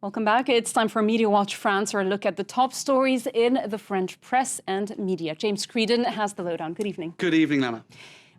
Welcome back. It's time for Media Watch France, or a look at the top stories in the French press and media. James Creedon has the lowdown. Good evening. Good evening, Lana.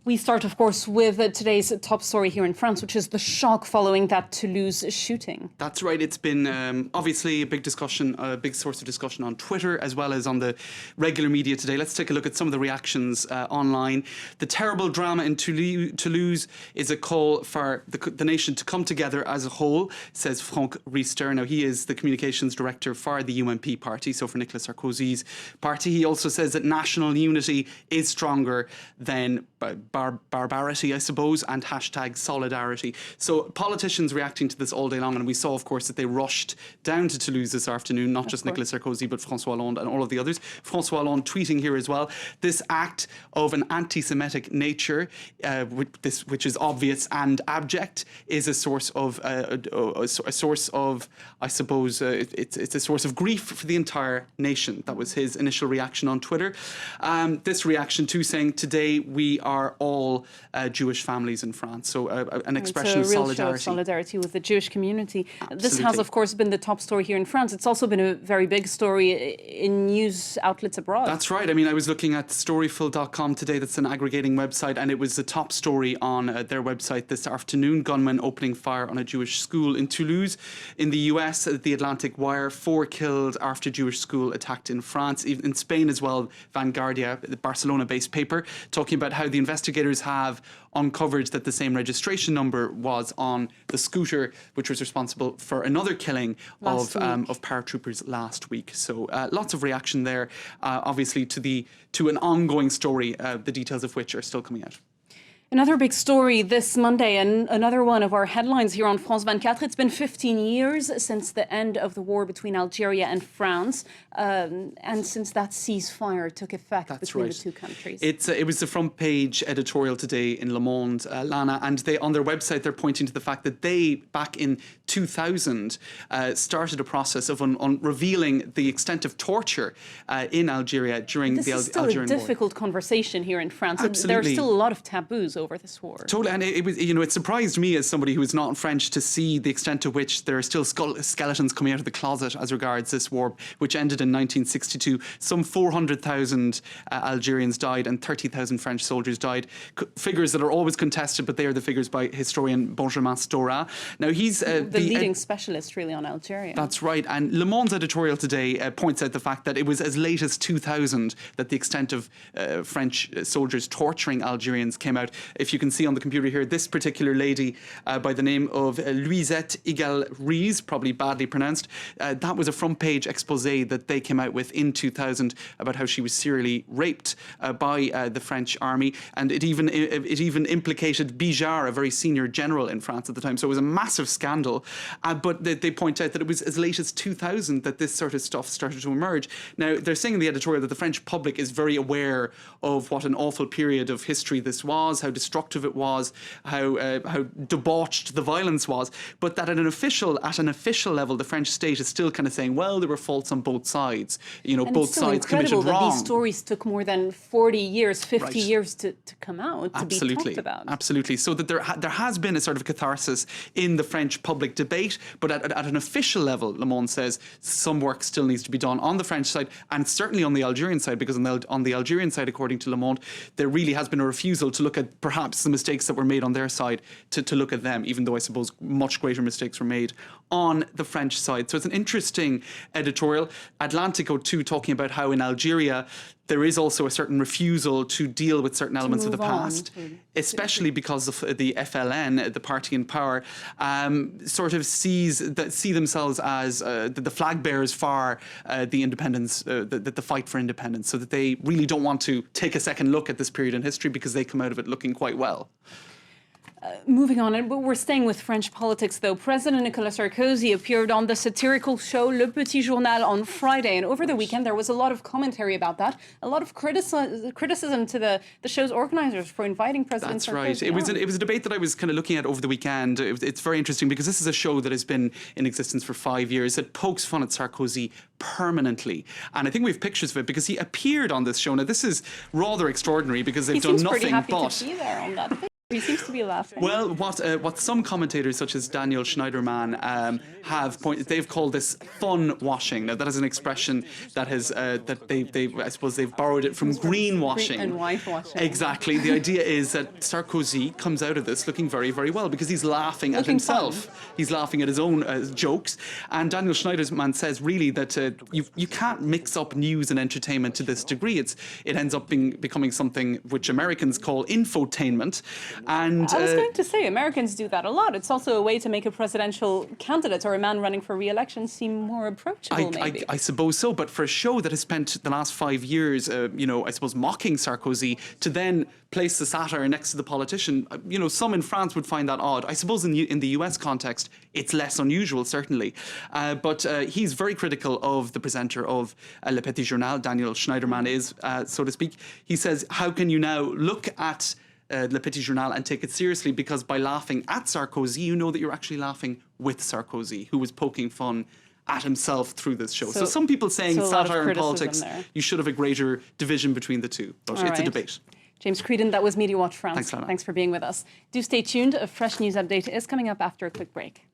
We start, of course, with today's top story here in France, which is the shock following that Toulouse shooting. That's right. It's been obviously a big discussion, a big source of discussion on Twitter as well as on the regular media today. Let's take a look at some of the reactions online. The terrible drama in Toulouse is a call for the nation to come together as a whole, says Franck Riester. Now, he is the communications director for the UMP party, so for Nicolas Sarkozy's party. He also says that national unity is stronger than barbarity, I suppose, and hashtag solidarity. So politicians reacting to this all day long, and we saw, of course, that they rushed down to Toulouse this afternoon, not just Nicolas Sarkozy, but François Hollande and all of the others. François Hollande tweeting here as well, this act of an anti-Semitic nature, which is obvious and abject, is a source of, I suppose, it's a source of grief for the entire nation. That was his initial reaction on Twitter. This reaction too, saying, today we are all Jewish families in France. So an expression of solidarity. It's a real show of solidarity with the Jewish community. Absolutely. This has, of course, been the top story here in France. It's also been a very big story in news outlets abroad. That's right. I mean, I was looking at storyful.com today. That's an aggregating website, and it was the top story on their website this afternoon. Gunmen opening fire on a Jewish school in Toulouse. In the US, the Atlantic Wire, 4 killed after Jewish school attacked in France. Even in Spain as well, Vanguardia, the Barcelona-based paper, talking about how the investigators have uncovered that the same registration number was on the scooter, which was responsible for another killing of paratroopers last week. So lots of reaction there, obviously, to an ongoing story, the details of which are still coming out. Another big story this Monday, and another one of our headlines here on France 24. It's been 15 years since the end of the war between Algeria and France, and since that ceasefire took effect between the two countries. It was the front page editorial today in Le Monde, Lana, and on their website they're pointing to the fact that they, back in 2000, started a process of revealing the extent of torture in Algeria during the Algerian War. This is still a difficult conversation here in France. Absolutely. There are still a lot of taboos over this war. Totally, and it was, it surprised me as somebody who is not French to see the extent to which there are still skeletons coming out of the closet as regards this war, which ended in 1962. Some 400,000 Algerians died and 30,000 French soldiers died. Figures that are always contested, but they are the figures by historian Benjamin Stora. Now, he's the leading specialist really on Algeria. That's right, and Le Monde's editorial today points out the fact that it was as late as 2000 that the extent of French soldiers torturing Algerians came out. If you can see on the computer here, this particular lady by the name of Louisette Igal-Ries, probably badly pronounced, that was a front page expose that they came out with in 2000 about how she was serially raped by the French army, and it even implicated Bijard, a very senior general in France at the time. So it was a massive scandal, but they point out that it was as late as 2000 that this sort of stuff started to emerge. Now, they're saying in the editorial that the French public is very aware of what an awful period of history this was, how destructive it was, how debauched the violence was, but that at an official level, the French state is still kind of saying, well, there were faults on both sides. Both sides committed wrong. That these stories took more than 40 years, 50 years to come out, to be talked about. Absolutely. So that there has been a sort of catharsis in the French public debate, but at an official level, Le Monde says some work still needs to be done on the French side, and certainly on the Algerian side, because on the Algerian side, according to Le Monde, there really has been a refusal to look at perhaps the mistakes that were made on their side, to look at them, even though I suppose much greater mistakes were made on the French side. So it's an interesting editorial. Atlantico too, talking about how in Algeria there is also a certain refusal to deal with certain elements of the past, especially because of the FLN, the party in power, sort of see themselves as the flag bearers for the independence, the fight for independence, so that they really don't want to take a second look at this period in history because they come out of it looking quite well. Moving on, and we're staying with French politics, though. President Nicolas Sarkozy appeared on the satirical show Le Petit Journal on Friday, and over the weekend there was a lot of commentary about that, a lot of criticism to the show's organizers for inviting President Sarkozy. That's right. It was a debate that I was kind of looking at over the weekend. It's very interesting because this is a show that has been in existence for 5 years that pokes fun at Sarkozy permanently, and I think we have pictures of it because he appeared on this show. Now, this is rather extraordinary because they've done nothing but. He seems pretty happy to be there on that. He seems to be laughing. Well, what some commentators, such as Daniel Schneiderman, have pointed, they've called this fun washing. Now, that is an expression that has that they I suppose they've borrowed it from greenwashing and whitewashing. Exactly. The idea is that Sarkozy comes out of this looking very, very well because he's laughing at himself. He's laughing at his own jokes. And Daniel Schneiderman says really that you can't mix up news and entertainment to this degree. It ends up becoming something which Americans call infotainment. And I was going to say, Americans do that a lot. It's also a way to make a presidential candidate or a man running for re-election seem more approachable, maybe. I suppose so. But for a show that has spent the last 5 years, I suppose, mocking Sarkozy, to then place the satire next to the politician, some in France would find that odd. I suppose in the US context, it's less unusual, certainly. But he's very critical of the presenter of Le Petit Journal. Daniel Schneiderman is, so to speak. He says, how can you now look at Le Petit Journal and take it seriously, because by laughing at Sarkozy, you know that you're actually laughing with Sarkozy, who was poking fun at himself through this show. So some people saying satire and politics, you should have a greater division between the two. But it's a debate. James Creedon, that was Media Watch France. Thanks, Lana. Thanks for being with us. Do stay tuned. A fresh news update is coming up after a quick break.